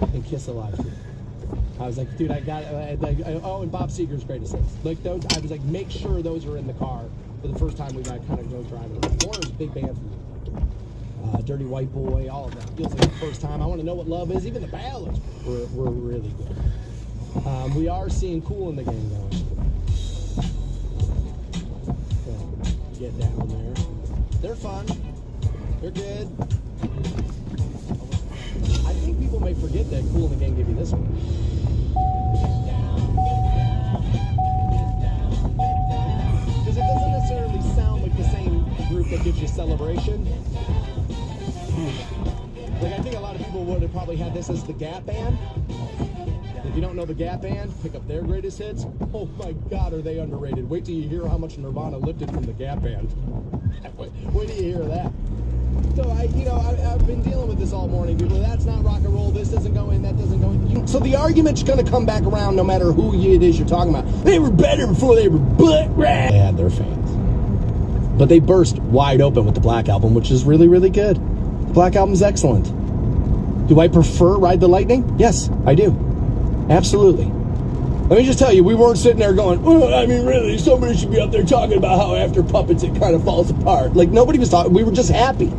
and Kiss Alive too. I was like, dude, I got it. Oh, and Bob Seger's Greatest Hits. Like those, I was like, make sure those are in the car for the first time we got kind of go driving around. Warner's a big band for me. Dirty White Boy, all of that. Feels like the first time. I Want to Know What Love Is. Even the ballads were really good. We are seeing Kool and the Gang going. So, get down there. They're fun. They're good. I think people may forget that Kool and the Gang gave you this one. Because it doesn't necessarily sound like the same group that gives you Celebration. Like, I think a lot of people would have probably had this as the Gap Band. If you don't know the Gap Band, pick up their greatest hits. Oh my God, are they underrated? Wait till you hear how much Nirvana lifted from the Gap Band. Wait till you hear that. So I've been dealing with this all morning. People, that's not rock and roll. This doesn't go in. That doesn't go in. So the argument's going to come back around no matter who it is you're talking about. They were better before they were butt rag. They had their fans, but they burst wide open with the Black Album, which is really, really good. The Black Album's excellent. Do I prefer Ride the Lightning? Yes, I do. Absolutely. Let me just tell you, we weren't sitting there going, oh, I mean, really, somebody should be out there talking about how after Puppets it kind of falls apart. Like, nobody was talking. We were just happy.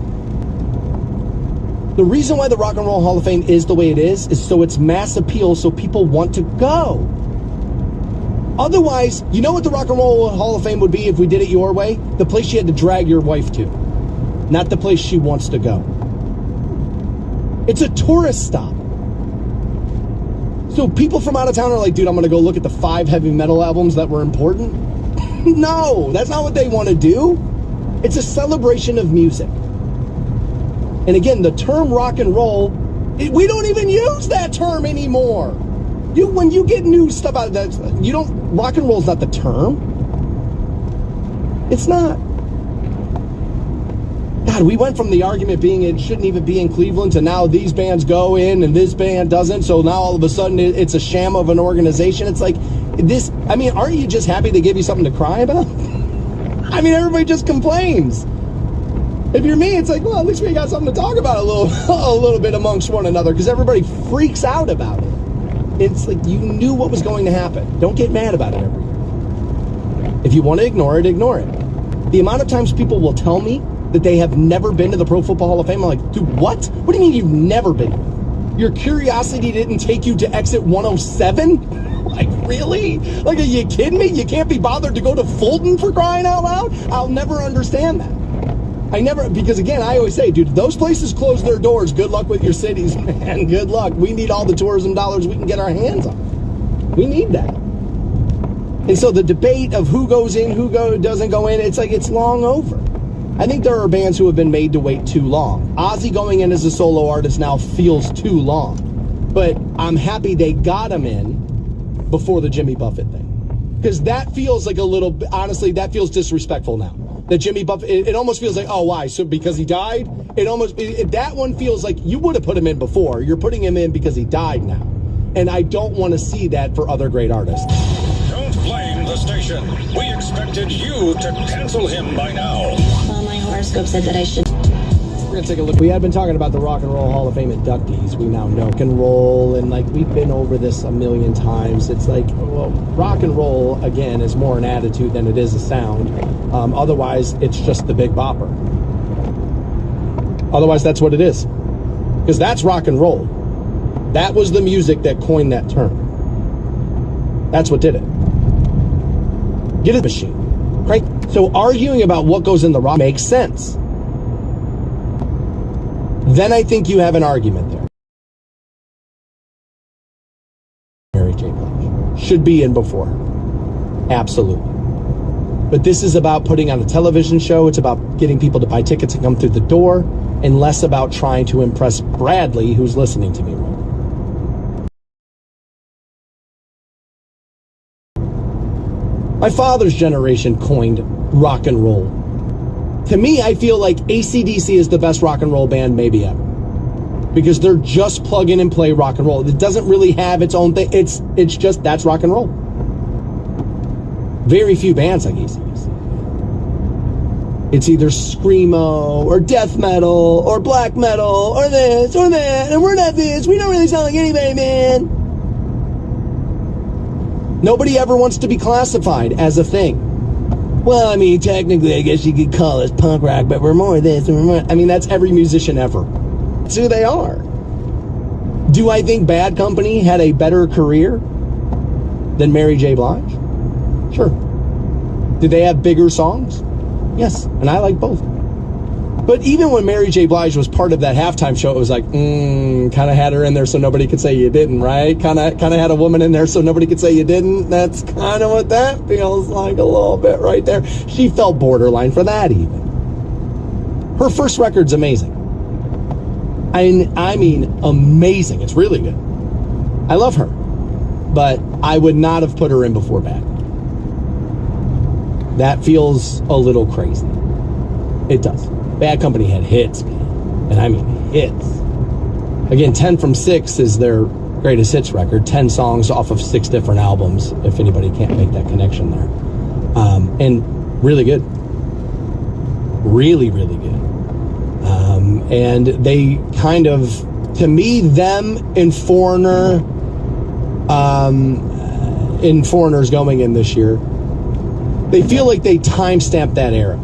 The reason why the Rock and Roll Hall of Fame is the way it is so it's mass appeal, so people want to go. Otherwise, you know what the Rock and Roll Hall of Fame would be if we did it your way? The place you had to drag your wife to, not the place she wants to go. It's a tourist stop. So people from out of town are like, dude, I'm going to go look at the 5 heavy metal albums that were important. No, that's not what they want to do. It's a celebration of music. And again, the term rock and roll, we don't even use that term anymore. When you get new stuff out of that, rock and roll is not the term. It's not. God, we went from the argument being it shouldn't even be in Cleveland to now these bands go in and this band doesn't. So now all of a sudden it's a sham of an organization. It's like this. I mean, aren't you just happy they give you something to cry about? I mean, everybody just complains. If you're me, it's like, well, at least we got something to talk about a little bit amongst one another, because everybody freaks out about it. It's like you knew what was going to happen. Don't get mad about it every year. If you want to ignore it, ignore it. The amount of times people will tell me that they have never been to the Pro Football Hall of Fame, I'm like, dude, what? What do you mean you've never been? Your curiosity didn't take you to exit 107? Like, really? Like, are you kidding me? You can't be bothered to go to Fulton, for crying out loud? I'll never understand that. Because again, I always say, dude, those places close their doors. Good luck with your cities, man. Good luck. We need all the tourism dollars we can get our hands on. We need that. And so the debate of who goes in, doesn't go in, it's like it's long over. I think there are bands who have been made to wait too long. Ozzy going in as a solo artist now feels too long. But I'm happy they got him in before the Jimmy Buffett thing. Because that feels like a little, honestly, that feels disrespectful now. That Jimmy Buffett, it almost feels like, oh, why? So because he died? That one feels like you would have put him in before. You're putting him in because he died now. And I don't want to see that for other great artists. Don't blame the station. We expected you to cancel him by now. Well, my horoscope said that I should. We're going to take a look. We had been talking about the Rock and Roll Hall of Fame inductees. We now know rock and roll, and like we've been over this a million times. It's like, well, rock and roll, again, is more an attitude than it is a sound. Otherwise, it's just the Big Bopper. Otherwise, that's what it is. Because that's rock and roll. That was the music that coined that term. That's what did it. Get a machine. Right? So arguing about what goes in the rock makes sense. Then I think you have an argument there. Mary J. Blige should be in before her. Absolutely. But this is about putting on a television show. It's about getting people to buy tickets and come through the door, and less about trying to impress Bradley, who's listening to me right now. My father's generation coined rock and roll. To me, I feel like AC/DC is the best rock and roll band maybe ever. Because they're just plug in and play rock and roll. It doesn't really have its own thing. It's just, that's rock and roll. Very few bands like AC/DC. It's either screamo or death metal or black metal or this or that, and we're not this. We don't really sound like anybody, man. Nobody ever wants to be classified as a thing. Well, I mean, technically, I guess you could call us punk rock, but we're more this and we're more... I mean, that's every musician ever. That's who they are. Do I think Bad Company had a better career than Mary J. Blige? Sure. Did they have bigger songs? Yes, and I like both. But even when Mary J. Blige was part of that halftime show, it was like, kind of had her in there so nobody could say you didn't, right? Kind of had a woman in there so nobody could say you didn't. That's kind of what that feels like a little bit right there. She felt borderline for that even. Her first record's amazing. I mean, amazing. It's really good. I love her. But I would not have put her in before Bad. That feels a little crazy. It does. Bad Company had hits, man. And I mean hits. Again, 10 from 6 is their greatest hits record. 10 songs off of 6 different albums, if anybody can't make that connection there. And really good. Really, really good. And they kind of, to me, them and Foreigner, in Foreigners going in this year, they feel like they time-stamped that era.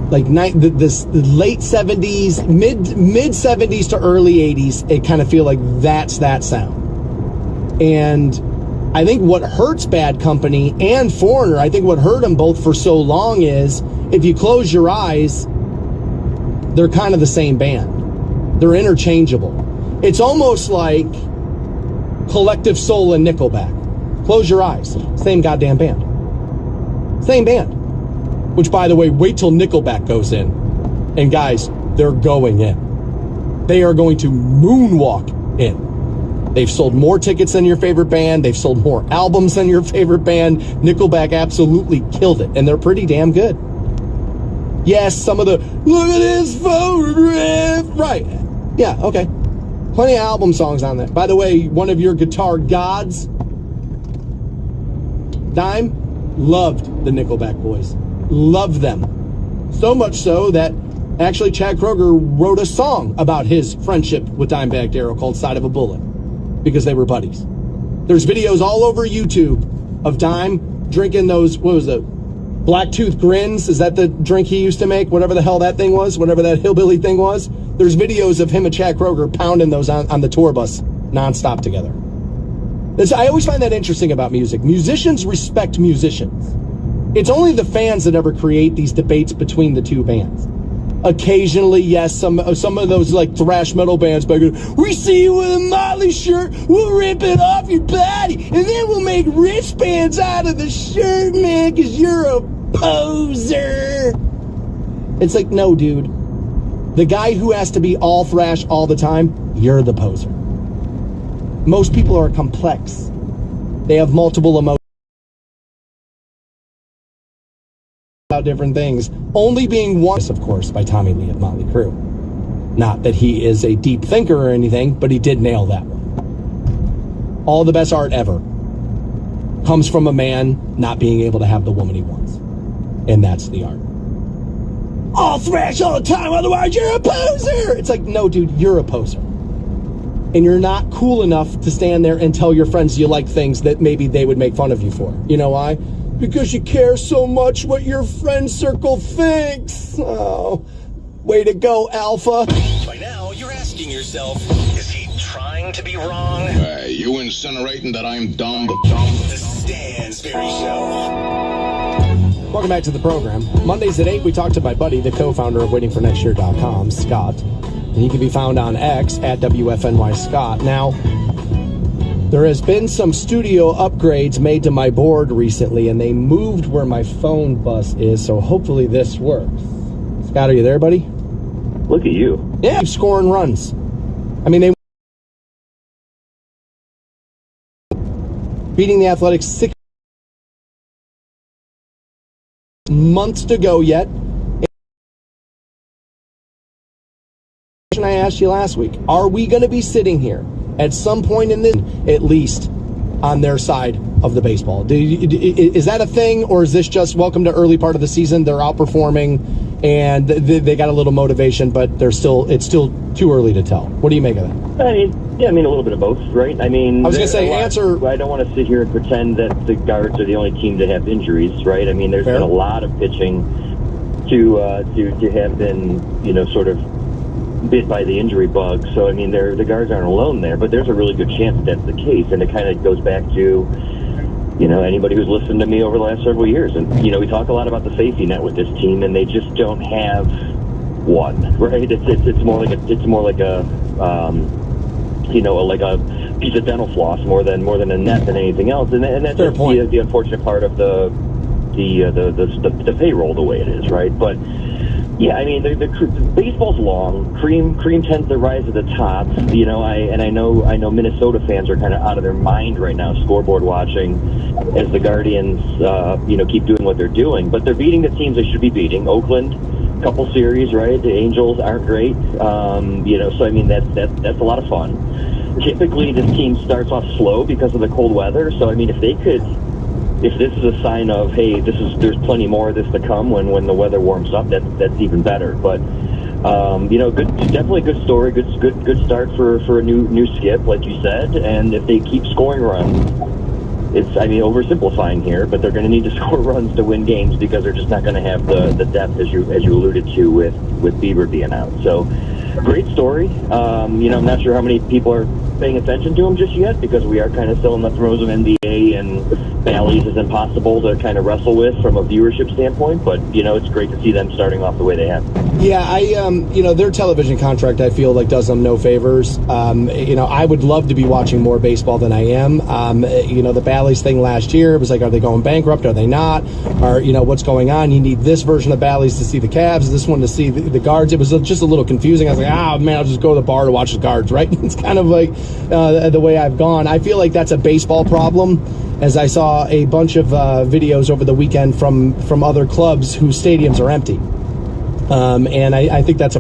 Like the late 70s, mid 70s to early 80s, it kind of feel like that's that sound. And I think what hurts Bad Company and Foreigner, I think what hurt them both for so long is, if you close your eyes, they're kind of the same band. They're interchangeable. It's almost like Collective Soul and Nickelback. Close your eyes. Same goddamn band. Same band. Which, by the way, wait till Nickelback goes in. And guys, they're going in. They are going to moonwalk in. They've sold more tickets than your favorite band. They've sold more albums than your favorite band. Nickelback absolutely killed it. And they're pretty damn good. Yes, some of the, look at this photograph. Right. Yeah, okay. Plenty of album songs on there. By the way, one of your guitar gods, Dime, loved the Nickelback boys. Loved them. So much so that actually Chad Kroeger wrote a song about his friendship with Dimebag Darrell called Side of a Bullet, because they were buddies. There's videos all over YouTube of Dime drinking those, what was it, Blacktooth Grins? Is that the drink he used to make? Whatever the hell that thing was, whatever that hillbilly thing was. There's videos of him and Chad Kroeger pounding those on the tour bus nonstop together. I always find that interesting about music. Musicians respect musicians. It's only the fans that ever create these debates between the two bands. Occasionally, yes, some of those like thrash metal bands, we see you with a Motley shirt, we'll rip it off your body, and then we'll make wristbands out of the shirt, man, because you're a poser. It's like, no, dude. The guy who has to be all thrash all the time, you're the poser. Most people are complex. They have multiple emotions about different things. Only being one, of course, by Tommy Lee of Motley Crue. Not that he is a deep thinker or anything, but he did nail that one. All the best art ever comes from a man not being able to have the woman he wants. And that's the art. All thrash all the time, otherwise you're a poser! It's like, no, dude, you're a poser. And you're not cool enough to stand there and tell your friends you like things that maybe they would make fun of you for. You know why? Because you care so much what your friend circle thinks. Oh, way to go, Alpha. By now, you're asking yourself, is he trying to be wrong? You incinerating that I'm dumb? The Stan Sperry Show. Welcome back to the program. Mondays at 8, we talk to my buddy, the co-founder of WaitingForNextYear.com, Scott. And he can be found on X at WFNY Scott. Now, there has been some studio upgrades made to my board recently, and they moved where my phone bus is, so hopefully this works. Scott, are you there, buddy? Look at you. Yeah, keep scoring runs. I mean, they beating the Athletics 6 months to go yet. I asked you last week, are we going to be sitting here at some point in this, at least on their side of the baseball. Is that a thing, or is this just welcome to early part of the season? They're outperforming, and they got a little motivation, but it's still too early to tell. What do you make of that? I mean, a little bit of both, right? I mean, I was going to say, I don't want to sit here and pretend that the Guards are the only team that have injuries, right? I mean, there's been a lot of pitching to have been, sort of bit by the injury bug. So, I mean, the Guards aren't alone there, but there's a really good chance that's the case, and it kind of goes back to, anybody who's listened to me over the last several years. And, we talk a lot about the safety net with this team, and they just don't have one, right? It's more like a piece of dental floss more than a net than anything else. And that's the unfortunate part of the payroll the way it is, right? But yeah, I mean, the baseball's long. Cream tends to rise to the top. I know Minnesota fans are kind of out of their mind right now, scoreboard watching, as the Guardians, keep doing what they're doing. But they're beating the teams they should be beating. Oakland, couple series, right? The Angels aren't great. So I mean, that's a lot of fun. Typically, this team starts off slow because of the cold weather. So I mean, if this is a sign of, hey, there's plenty more of this to come when the weather warms up, that's even better. But definitely a good story, good start for a new skip, like you said. And if they keep scoring runs, oversimplifying here, but they're going to need to score runs to win games because they're just not going to have the depth as you alluded to with Bieber being out. So great story. I'm not sure how many people are paying attention to him just yet because we are kind of still in the throes of NBA, and Bally's is impossible to kind of wrestle with from a viewership standpoint. But it's great to see them starting off the way they have. Yeah, their television contract, I feel like, does them no favors. I would love to be watching more baseball than I am. The Bally's thing last year, it was like, are they going bankrupt? Are they not? Or, what's going on? You need this version of Bally's to see the Cavs, this one to see the Guards. It was just a little confusing. I was like, man, I'll just go to the bar to watch the Guards, right? It's kind of like the way I've gone. I feel like that's a baseball problem, as I saw a bunch of videos over the weekend from other clubs whose stadiums are empty. And I think that's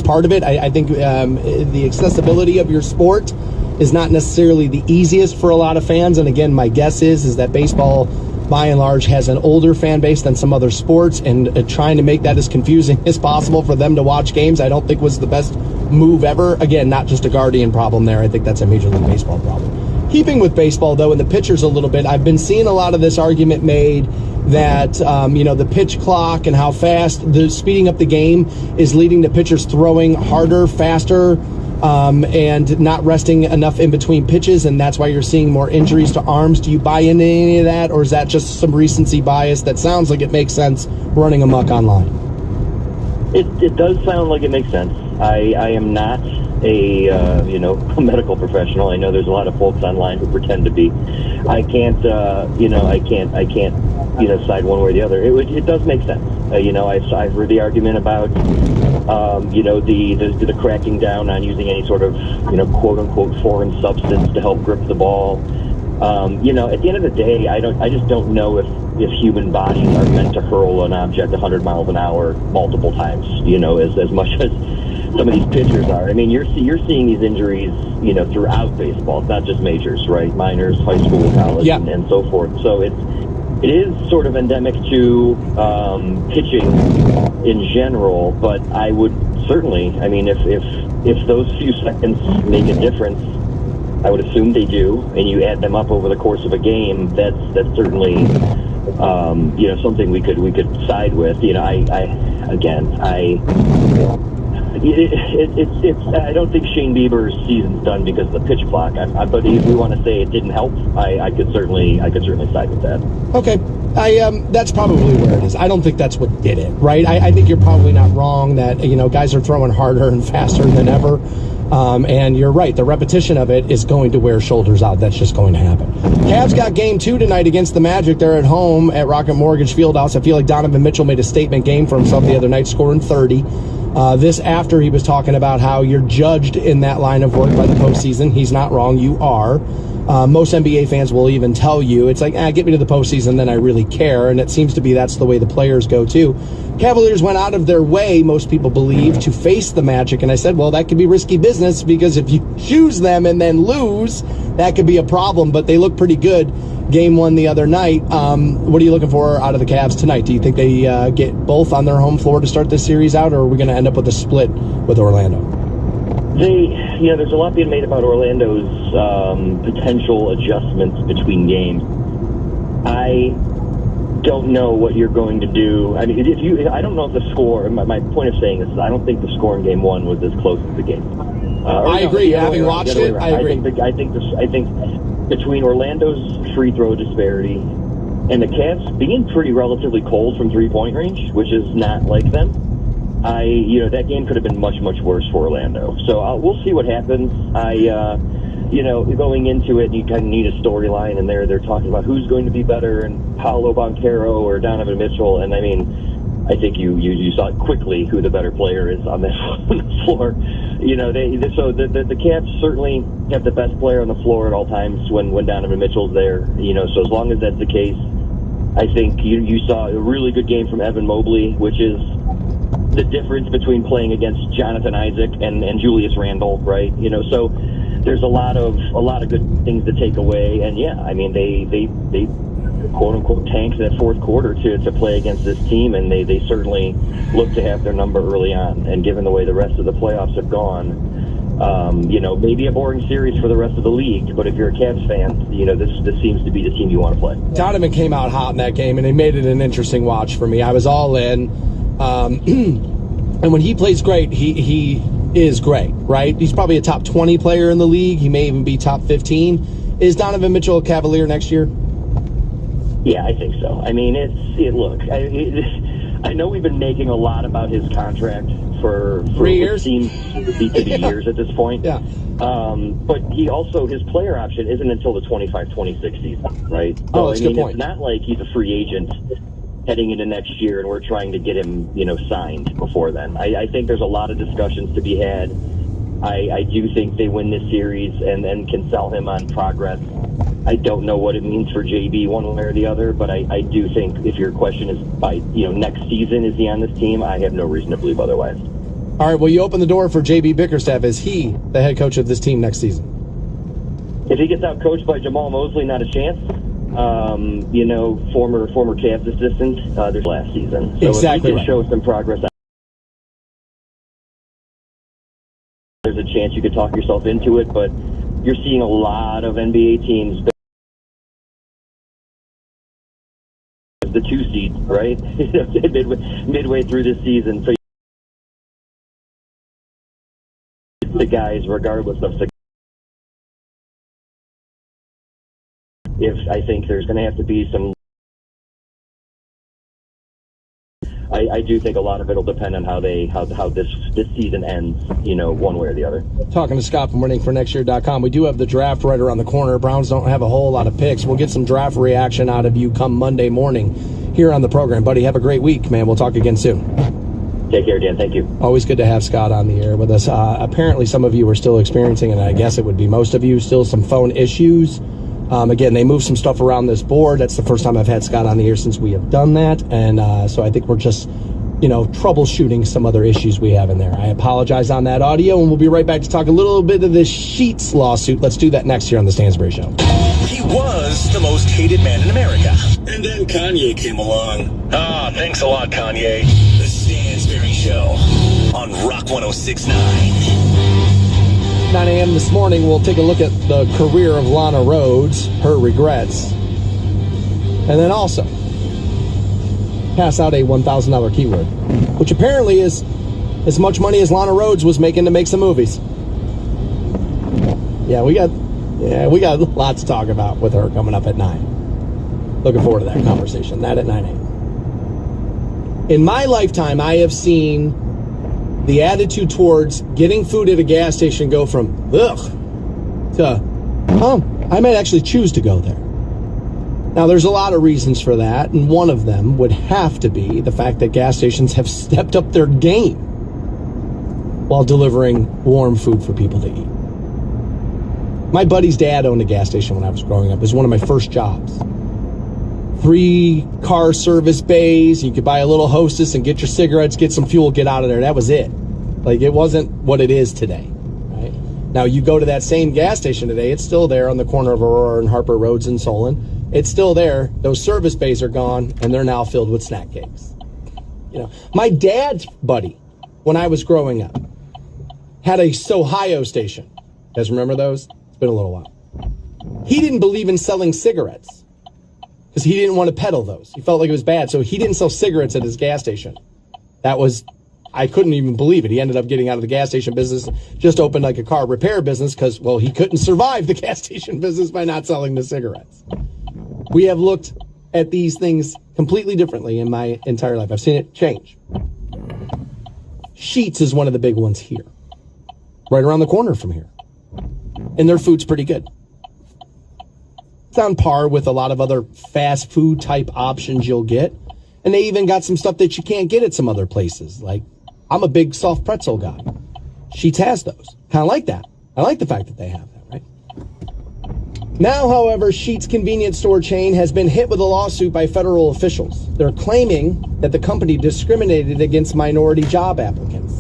part of it. I think the accessibility of your sport is not necessarily the easiest for a lot of fans. And again, my guess is that baseball, by and large, has an older fan base than some other sports, and trying to make that as confusing as possible for them to watch games, I don't think was the best move ever. Again, not just a Guardian problem there. I think that's a Major League Baseball problem. Keeping with baseball, though, and the pitchers a little bit, I've been seeing a lot of this argument made that, the pitch clock and how fast the speeding up the game is leading to pitchers throwing harder, faster, and not resting enough in between pitches, and that's why you're seeing more injuries to arms. Do you buy into any of that, or is that just some recency bias that sounds like it makes sense running amok online? It does sound like it makes sense. I am not a medical professional. I know there's a lot of folks online who pretend to be. I can't side one way or the other. It does make sense. I've heard the argument about the cracking down on using any sort of quote unquote foreign substance to help grip the ball. At the end of the day, I just don't know if human bodies are meant to hurl an object 100 miles an hour multiple times, as much as some of these pitchers are. I mean, you're seeing these injuries, throughout baseball. It's not just majors, right? Minors, high school, college, and so forth. So it is sort of endemic to pitching in general, but I would certainly, if those few seconds make a difference, I would assume they do, and you add them up over the course of a game, that's certainly something we could side with. I don't think Shane Bieber's season's done because of the pitch clock. But if we want to say it didn't help, I could certainly side with that. Okay, that's probably where it is. I don't think that's what did it, right? I think you're probably not wrong that guys are throwing harder and faster than ever. And you're right, the repetition of it is going to wear shoulders out. That's just going to happen. Cavs got game 2 tonight against the Magic. They're at home at Rocket Mortgage Fieldhouse. I feel like Donovan Mitchell made a statement game for himself the other night, scoring 30. This after he was talking about how you're judged in that line of work by the postseason. He's not wrong. You are. Most NBA fans will even tell you, it's like, get me to the postseason, then I really care. And it seems to be that's the way the players go, too. Cavaliers went out of their way, most people believe, to face the Magic. And I said, well, that could be risky business because if you choose them and then lose, that could be a problem. But they look pretty good. Game 1 the other night. What are you looking for out of the Cavs tonight? Do you think they get both on their home floor to start this series out, or are we going to end up with a split with Orlando? There's a lot being made about Orlando's potential adjustments between games. I don't know what you're going to do. I mean, I don't know if the score. My point of saying this is I don't think the score in Game 1 was as close as the game. I agree. Having watched it, I agree. I think between Orlando's free throw disparity and the Cavs being pretty relatively cold from 3-point range, which is not like them, that game could have been much, much worse for Orlando. So we'll see what happens. Going into it, you kind of need a storyline, and they're talking about who's going to be better, and Paolo Banchero or Donovan Mitchell. And I mean, I think you saw quickly who the better player is on the floor. The Cavs certainly have the best player on the floor at all times when Donovan Mitchell's there. So as long as that's the case, I think you saw a really good game from Evan Mobley, which is the difference between playing against Jonathan Isaac and Julius Randle, right? So there's a lot of good things to take away. And yeah, I mean they quote unquote tanked that fourth quarter to play against this team, and they certainly look to have their number early on. And given the way the rest of the playoffs have gone, maybe a boring series for the rest of the league, but if you're a Cavs fan, this seems to be the team you want to play. Donovan came out hot in that game, and it made it an interesting watch for me. I was all in. And when he plays great, he is great, right? He's probably a top 20 player in the league. He may even be top 15. Is Donovan Mitchell a Cavalier next year? Yeah, I think so. I mean, look, I know we've been making a lot about his contract for 3 years. Seems to be years at this point. Yeah. But his player option isn't until the 25-26 season, right? So, that's a good point. It's not like he's a free agent heading into next year and we're trying to get him, signed before then. I think there's a lot of discussions to be had. I do think they win this series and can sell him on progress. I don't know what it means for JB one way or the other, but I do think if your question is by, next season, is he on this team? I have no reason to believe otherwise. All right, well, you open the door for JB Bickerstaff. Is he the head coach of this team next season? If he gets out coached by Jamal Mosley, not a chance. Former Cavs assistant, there's last season. So exactly if he can right. show some progress, there's a chance you could talk yourself into it, but you're seeing a lot of NBA teams the 2 seed, right? midway through this season. So the guys, regardless of if I think there's going to have to be some. I do think a lot of it will depend on how this season ends, one way or the other. Talking to Scott from waitingfornextyear.com. We do have the draft right around the corner. Browns don't have a whole lot of picks. We'll get some draft reaction out of you come Monday morning here on the program. Buddy, have a great week, man. We'll talk again soon. Take care, Dan. Thank you. Always good to have Scott on the air with us. Apparently some of you are still experiencing, and I guess it would be most of you, still some phone issues. Again, they moved some stuff around this board. That's the first time I've had Scott on the air since we have done that. And so I think we're just, troubleshooting some other issues we have in there. I apologize on that audio, and we'll be right back to talk a little bit of this Sheets lawsuit. Let's do that next here on The Stansbury Show. He was the most hated man in America. And then Kanye came along. Ah, thanks a lot, Kanye. The Stansbury Show On Rock 106.9. 9 a.m. this morning, we'll take a look at the career of Lana Rhoades, her regrets, and then also pass out a $1,000 keyword, which apparently is as much money as Lana Rhoades was making to make some movies. Yeah, we got lots to talk about with her coming up at 9. Looking forward to that conversation. That at 9 a.m. In my lifetime, I have seen the attitude towards getting food at a gas station go from ugh to I might actually choose to go there. Now, there's a lot of reasons for that, and one of them would have to be the fact that gas stations have stepped up their game while delivering warm food for people to eat. My buddy's dad owned a gas station when I was growing up. It was one of my first jobs. 3 car service bays. You could buy a little Hostess and get your cigarettes, get some fuel, get out of there. That was it. Like, it wasn't what it is today. Right? Now, you go to that same gas station today, it's still there on the corner of Aurora and Harper Roads in Solon. It's still there. Those service bays are gone, and they're now filled with snack cakes. You know, my dad's buddy, when I was growing up, had a Sohio station. You guys remember those? It's been a little while. He didn't believe in selling cigarettes because he didn't want to peddle those. He felt like it was bad, so he didn't sell cigarettes at his gas station. I couldn't even believe it. He ended up getting out of the gas station business, just opened like a car repair business because, well, he couldn't survive the gas station business by not selling the cigarettes. We have looked at these things completely differently in my entire life. I've seen it change. Sheetz is one of the big ones here, right around the corner from here. And their food's pretty good. It's on par with a lot of other fast food type options you'll get. And they even got some stuff that you can't get at some other places. Like, I'm a big soft pretzel guy. Sheetz has those. Kind of like that. I like the fact that they have that, right? Now, however, Sheetz convenience store chain has been hit with a lawsuit by federal officials. They're claiming that the company discriminated against minority job applicants.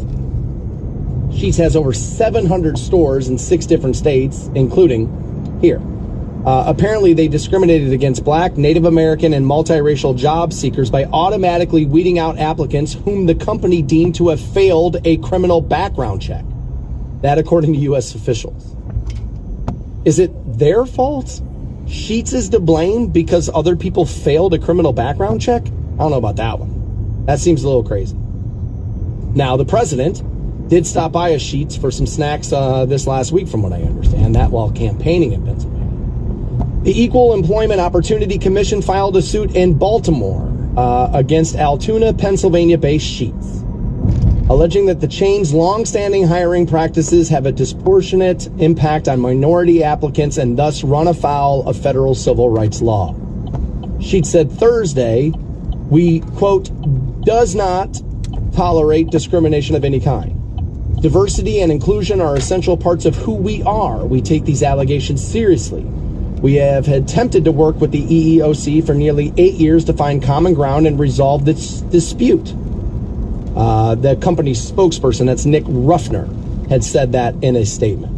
Sheetz has over 700 stores in 6 different states, including here. Apparently, they discriminated against Black, Native American, and multiracial job seekers by automatically weeding out applicants whom the company deemed to have failed a criminal background check. That, according to U.S. officials. Is it their fault? Sheetz is to blame because other people failed a criminal background check? I don't know about that one. That seems a little crazy. Now, the president did stop by a Sheetz for some snacks this last week, from what I understand, that while campaigning in Pennsylvania. The Equal Employment Opportunity Commission filed a suit in Baltimore against Altoona, Pennsylvania-based Sheetz, alleging that the chain's long-standing hiring practices have a disproportionate impact on minority applicants and thus run afoul of federal civil rights law. Sheetz said Thursday, we, quote, does not tolerate discrimination of any kind. Diversity and inclusion are essential parts of who we are. We take these allegations seriously. We have attempted to work with the EEOC for nearly 8 years to find common ground and resolve this dispute. The company's spokesperson, that's Nick Ruffner, had said that in a statement.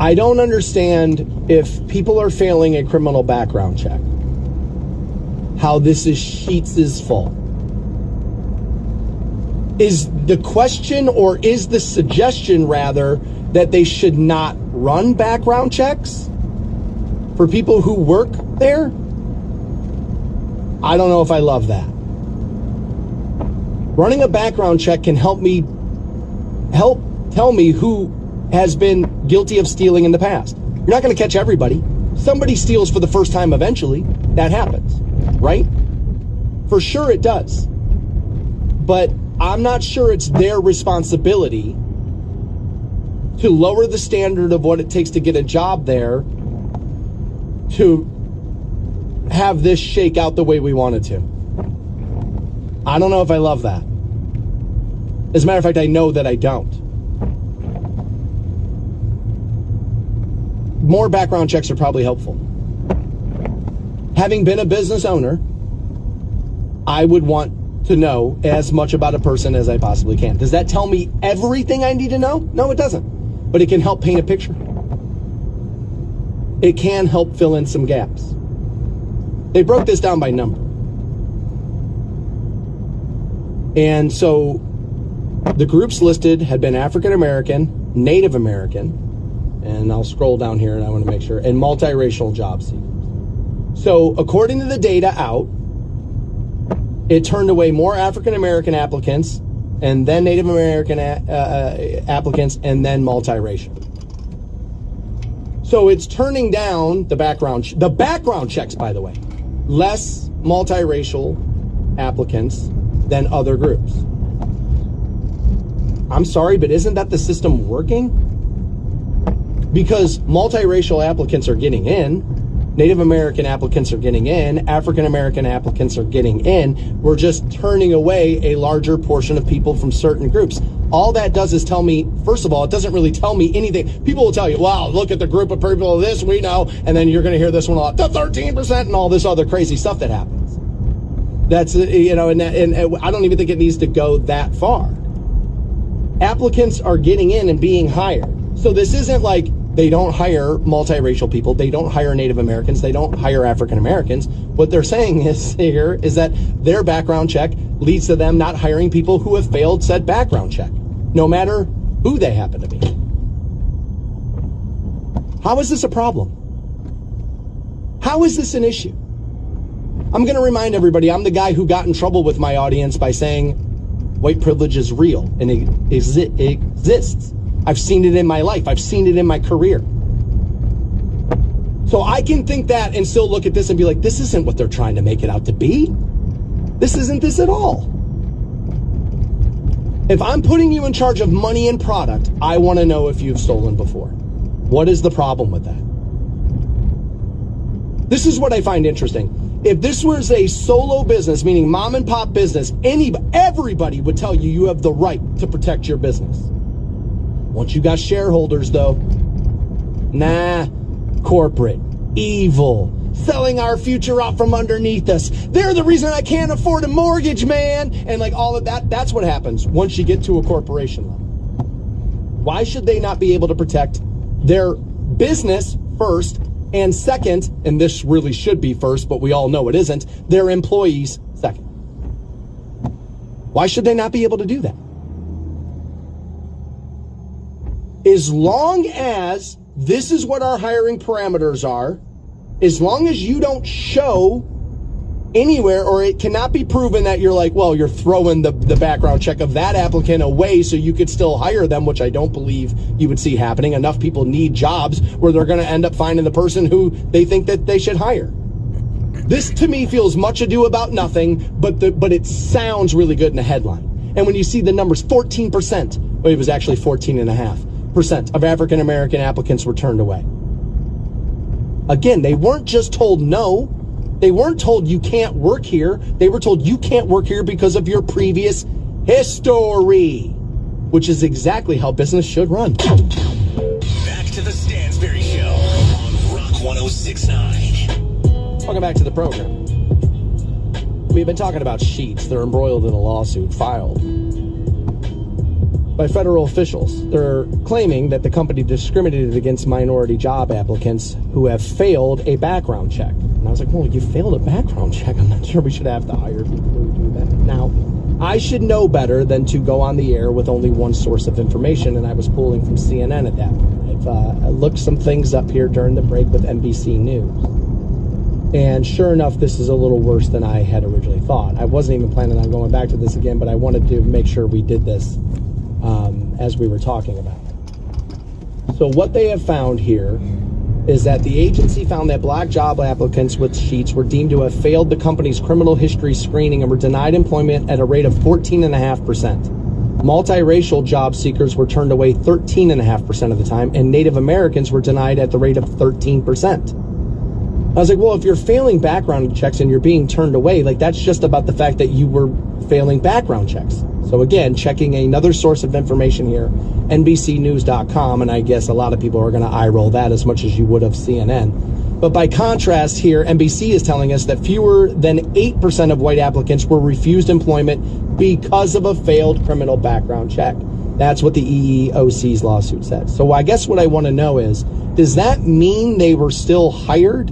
I don't understand, if people are failing a criminal background check, how this is Sheetz's fault. Is the question, or is the suggestion rather, that they should not run background checks for people who work there? I don't know if I love that. Running a background check can help tell me who has been guilty of stealing in the past. You're not going to catch everybody. Somebody steals for the first time eventually. That happens, right? For sure it does. But I'm not sure it's their responsibility to lower the standard of what it takes to get a job there to have this shake out the way we want it to. I don't know if I love that. As a matter of fact, I know that I don't. More background checks are probably helpful. Having been a business owner, I would want to know as much about a person as I possibly can. Does that tell me everything I need to know? No, it doesn't. But it can help paint a picture. It can help fill in some gaps. They broke this down by number. And so the groups listed had been African American, Native American, and I'll scroll down here and I want to make sure, and multiracial job seekers. So according to the data out, it turned away more African American applicants, and then Native American applicants, and then multiracial. So it's turning down the background checks, by the way. Less multiracial applicants than other groups. I'm sorry, but isn't that the system working? Because multiracial applicants are getting in, Native American applicants are getting in, African American applicants are getting in. We're just turning away a larger portion of people from certain groups. All that does is tell me, first of all, it doesn't really tell me anything. People will tell you, wow, look at the group of people, this we know, and then you're going to hear this one a lot, the 13% and all this other crazy stuff that happens. That's, you know, and I don't even think it needs to go that far. Applicants are getting in and being hired. So this isn't like they don't hire multiracial people, they don't hire Native Americans, they don't hire African Americans. What they're saying is here is that their background check leads to them not hiring people who have failed said background check, no matter who they happen to be. How is this a problem? How is this an issue? I'm going to remind everybody, I'm the guy who got in trouble with my audience by saying white privilege is real and it exists. I've seen it in my life. I've seen it in my career. So I can think that and still look at this and be like, this isn't what they're trying to make it out to be. This isn't this at all. If I'm putting you in charge of money and product, I want to know if you've stolen before. What is the problem with that? This is what I find interesting. If this was a solo business, meaning mom and pop business, everybody would tell you have the right to protect your business. Once you got shareholders, though, nah, corporate, evil, selling our future out from underneath us. They're the reason I can't afford a mortgage, man. And like all of that, that's what happens once you get to a corporation level. Why should they not be able to protect their business first, and second, and this really should be first, but we all know it isn't, their employees second? Why should they not be able to do that? As long as this is what our hiring parameters are, as long as you don't show anywhere, or it cannot be proven that you're like, well, you're throwing the background check of that applicant away so you could still hire them, which I don't believe you would see happening. Enough people need jobs where they're going to end up finding the person who they think that they should hire. This to me feels much ado about nothing, but it sounds really good in a headline. And when you see the numbers, 14%, well, it was actually 14.5%. Of African American applicants were turned away. Again, they weren't just told no. They weren't told you can't work here. They were told you can't work here because of your previous history, which is exactly how business should run. Back to the Stansberry Show on Rock 106.9. Welcome back to the program. We've been talking about Sheetz. They're embroiled in a lawsuit filed by federal officials. They're claiming that the company discriminated against minority job applicants who have failed a background check. And I was like, well, you failed a background check. I'm not sure we should have to hire people who do that. Now, I should know better than to go on the air with only one source of information, and I was pulling from CNN at that point. I looked some things up here during the break with NBC News. And sure enough, this is a little worse than I had originally thought. I wasn't even planning on going back to this again, but I wanted to make sure we did this as we were talking about it. So what they have found here is that the agency found that black job applicants with Sheetz were deemed to have failed the company's criminal history screening and were denied employment at a rate of 14.5%. Multiracial job seekers were turned away 13.5% of the time, and Native Americans were denied at the rate of 13%. I was like, well, if you're failing background checks and you're being turned away, like that's just about the fact that you were failing background checks. So again, checking another source of information here, NBCnews.com, and I guess a lot of people are going to eye roll that as much as you would of CNN. But by contrast here, NBC is telling us that fewer than 8% of white applicants were refused employment because of a failed criminal background check. That's what the EEOC's lawsuit says. So I guess what I want to know is, does that mean they were still hired?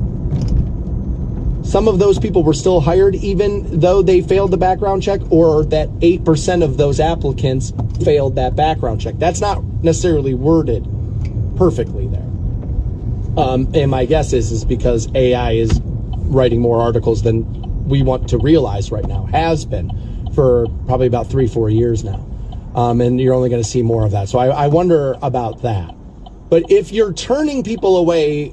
Some of those people were still hired even though they failed the background check, or that 8% of those applicants failed that background check? That's not necessarily worded perfectly there. And my guess is because AI is writing more articles than we want to realize right now, has been for probably about 3-4 years now. And you're only going to see more of that. So I wonder about that. But if you're turning people away